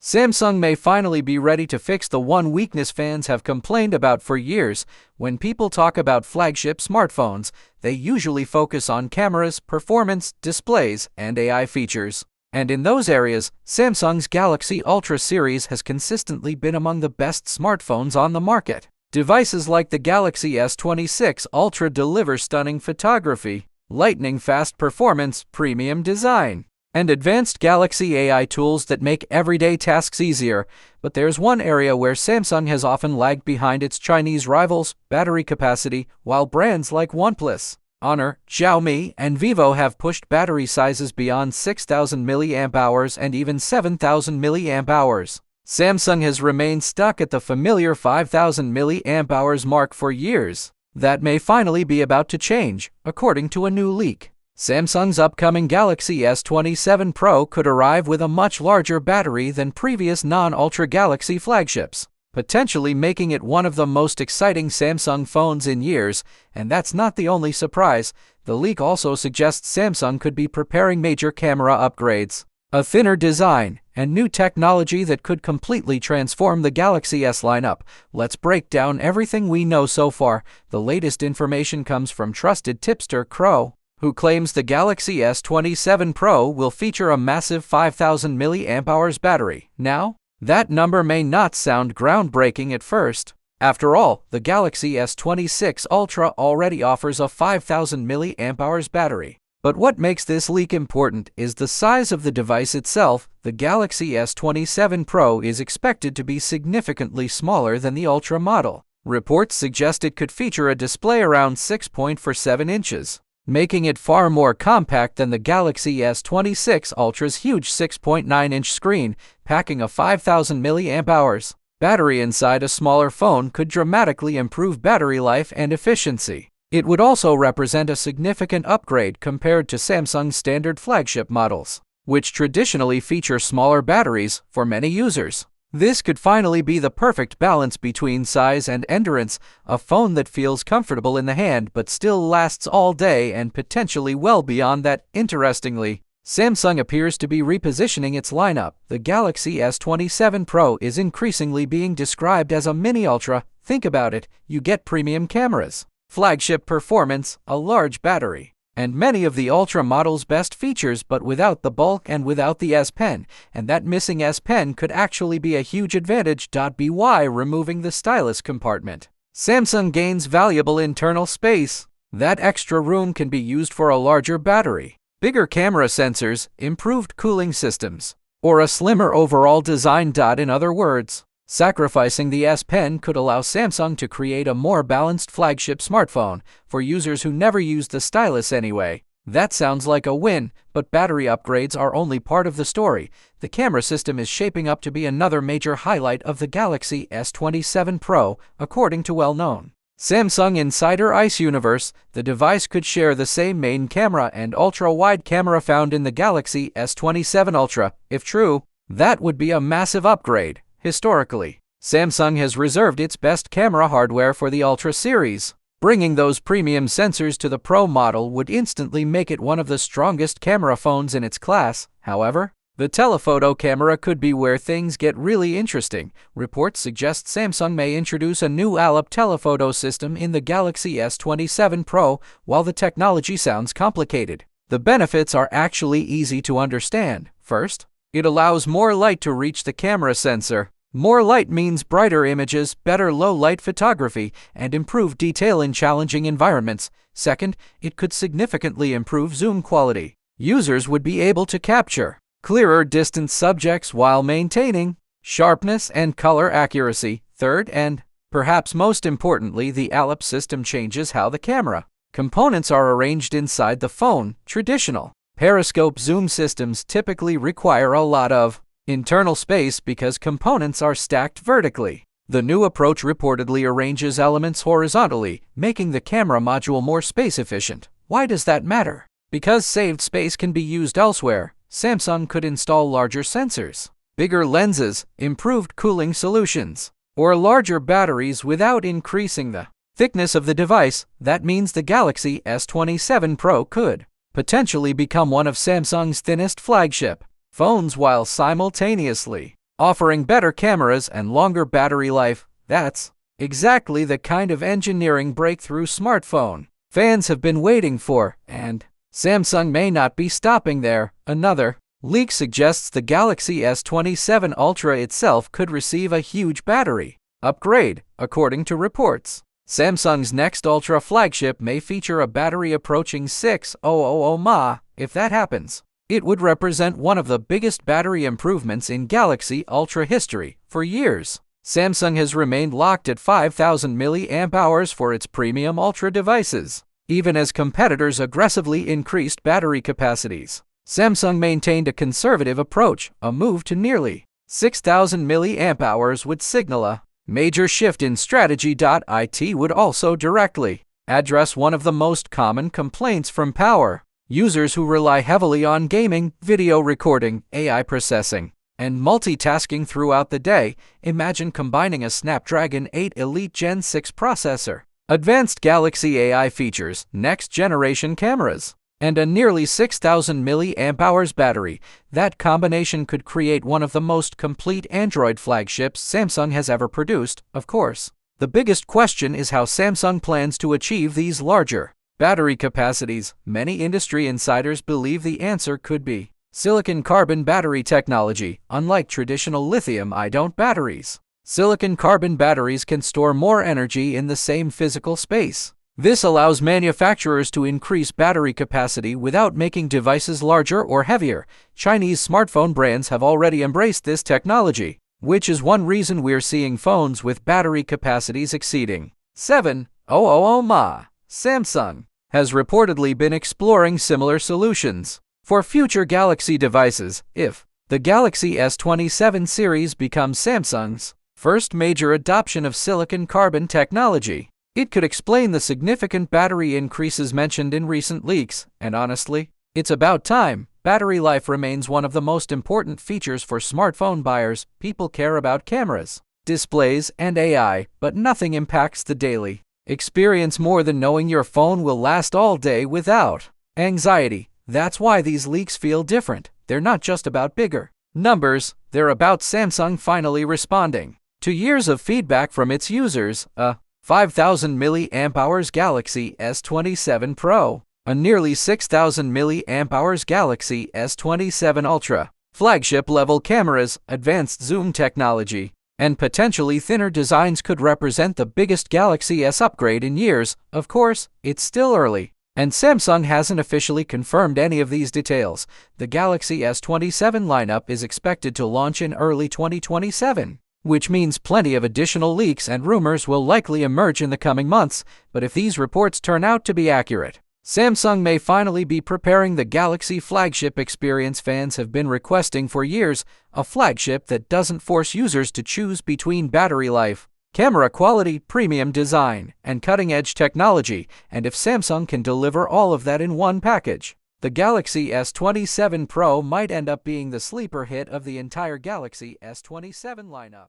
Samsung may finally be ready to fix the one weakness fans have complained about for years. When people talk about flagship smartphones, they usually focus on cameras, performance, displays, and AI features. And in those areas, Samsung's Galaxy Ultra series has consistently been among the best smartphones on the market. Devices like the Galaxy S26 Ultra deliver stunning photography, lightning-fast performance, premium design, and advanced Galaxy AI tools that make everyday tasks easier. But there's one area where Samsung has often lagged behind its Chinese rivals: battery capacity. While brands like OnePlus, Honor, Xiaomi, and Vivo have pushed battery sizes beyond 6,000 mAh and even 7,000 mAh, Samsung has remained stuck at the familiar 5,000 mAh mark for years. That may finally be about to change, according to a new leak. Samsung's upcoming Galaxy S27 Pro could arrive with a much larger battery than previous non-Ultra Galaxy flagships, potentially making it one of the most exciting Samsung phones in years. And that's not the only surprise. The leak also suggests Samsung could be preparing major camera upgrades, a thinner design, and new technology that could completely transform the Galaxy S lineup. Let's break down everything we know so far. The latest information comes from trusted tipster Crow, who claims the Galaxy S27 Pro will feature a massive 5,000 mAh battery. Now, that number may not sound groundbreaking at first. After all, the Galaxy S26 Ultra already offers a 5,000 mAh battery. But what makes this leak important is the size of the device itself. The Galaxy S27 Pro is expected to be significantly smaller than the Ultra model. Reports suggest it could feature a display around 6.47 inches, making it far more compact than the Galaxy S26 Ultra's huge 6.9-inch screen, packing a 5,000 mAh battery inside a smaller phone could dramatically improve battery life and efficiency. It would also represent a significant upgrade compared to Samsung's standard flagship models, which traditionally feature smaller batteries for many users. This could finally be the perfect balance between size and endurance, a phone that feels comfortable in the hand but still lasts all day and potentially well beyond that. Interestingly, Samsung appears to be repositioning its lineup. The Galaxy S27 Pro is increasingly being described as a mini Ultra. Think about it: you get premium cameras, flagship performance, a large battery, and many of the Ultra model's best features, but without the bulk and without the S Pen. And that missing S Pen could actually be a huge advantage. By removing the stylus compartment, Samsung gains valuable internal space. That extra room can be used for a larger battery, bigger camera sensors, improved cooling systems, or a slimmer overall design. In other words, sacrificing the S Pen could allow Samsung to create a more balanced flagship smartphone for users who never use the stylus anyway. That sounds like a win, but battery upgrades are only part of the story. The camera system is shaping up to be another major highlight of the Galaxy S27 Pro, according to well-known Samsung insider Ice Universe. The device could share the same main camera and ultra-wide camera found in the Galaxy S27 Ultra. If true, that would be a massive upgrade. Historically, Samsung has reserved its best camera hardware for the Ultra series. Bringing those premium sensors to the Pro model would instantly make it one of the strongest camera phones in its class. However, the telephoto camera could be where things get really interesting. Reports suggest Samsung may introduce a new ALAP telephoto system in the Galaxy S27 Pro. While the technology sounds complicated, the benefits are actually easy to understand. First, it allows more light to reach the camera sensor. More light means brighter images, better low-light photography, and improved detail in challenging environments. Second, it could significantly improve zoom quality. Users would be able to capture clearer distant subjects while maintaining sharpness and color accuracy. Third, and perhaps most importantly, the ALAP system changes how the camera components are arranged inside the phone. Traditional periscope zoom systems typically require a lot of internal space because components are stacked vertically. The new approach reportedly arranges elements horizontally, making the camera module more space efficient. Why does that matter? Because saved space can be used elsewhere. Samsung could install larger sensors, bigger lenses, improved cooling solutions, or larger batteries without increasing the thickness of the device. That means the Galaxy S27 Pro could potentially become one of Samsung's thinnest flagship phones while simultaneously offering better cameras and longer battery life. That's exactly the kind of engineering breakthrough smartphone fans have been waiting for, and Samsung may not be stopping there. Another leak suggests the Galaxy S27 Ultra itself could receive a huge battery upgrade, according to reports. Samsung's next Ultra flagship may feature a battery approaching 6,000 mAh. If that happens, it would represent one of the biggest battery improvements in Galaxy Ultra history. For years, Samsung has remained locked at 5,000 mAh for its premium Ultra devices, even as competitors aggressively increased battery capacities. Samsung maintained a conservative approach. A move to nearly 6,000 mAh would signal a major shift in strategy. It would also directly address one of the most common complaints from power users who rely heavily on gaming, video recording, AI processing, and multitasking throughout the day. Imagine combining a Snapdragon 8 Elite Gen 6 processor, advanced Galaxy AI features, next-generation cameras, and a nearly 6,000 mAh battery. That combination could create one of the most complete Android flagships Samsung has ever produced. Of course, the biggest question is how Samsung plans to achieve these larger battery capacities. Many industry insiders believe the answer could be silicon-carbon battery technology. Unlike traditional lithium-ion batteries, silicon-carbon batteries can store more energy in the same physical space. This allows manufacturers to increase battery capacity without making devices larger or heavier. Chinese smartphone brands have already embraced this technology, which is one reason we're seeing phones with battery capacities exceeding 7,000 mAh. Samsung has reportedly been exploring similar solutions for future Galaxy devices. If the Galaxy S27 series becomes Samsung's first major adoption of silicon-carbon technology, it could explain the significant battery increases mentioned in recent leaks. And honestly, it's about time. Battery life remains one of the most important features for smartphone buyers. People care about cameras, displays, and AI, but nothing impacts the daily experience more than knowing your phone will last all day without anxiety. That's why these leaks feel different. They're not just about bigger numbers, they're about Samsung finally responding to years of feedback from its users. 5,000 mAh Galaxy S27 Pro, a nearly 6,000 mAh Galaxy S27 Ultra, flagship-level cameras, advanced zoom technology, and potentially thinner designs could represent the biggest Galaxy S upgrade in years. Of course, it's still early, and Samsung hasn't officially confirmed any of these details. The Galaxy S27 lineup is expected to launch in early 2027. Which means plenty of additional leaks and rumors will likely emerge in the coming months. But if these reports turn out to be accurate, Samsung may finally be preparing the Galaxy flagship experience fans have been requesting for years, a flagship that doesn't force users to choose between battery life, camera quality, premium design, and cutting-edge technology. And if Samsung can deliver all of that in one package, the Galaxy S27 Pro might end up being the sleeper hit of the entire Galaxy S27 lineup.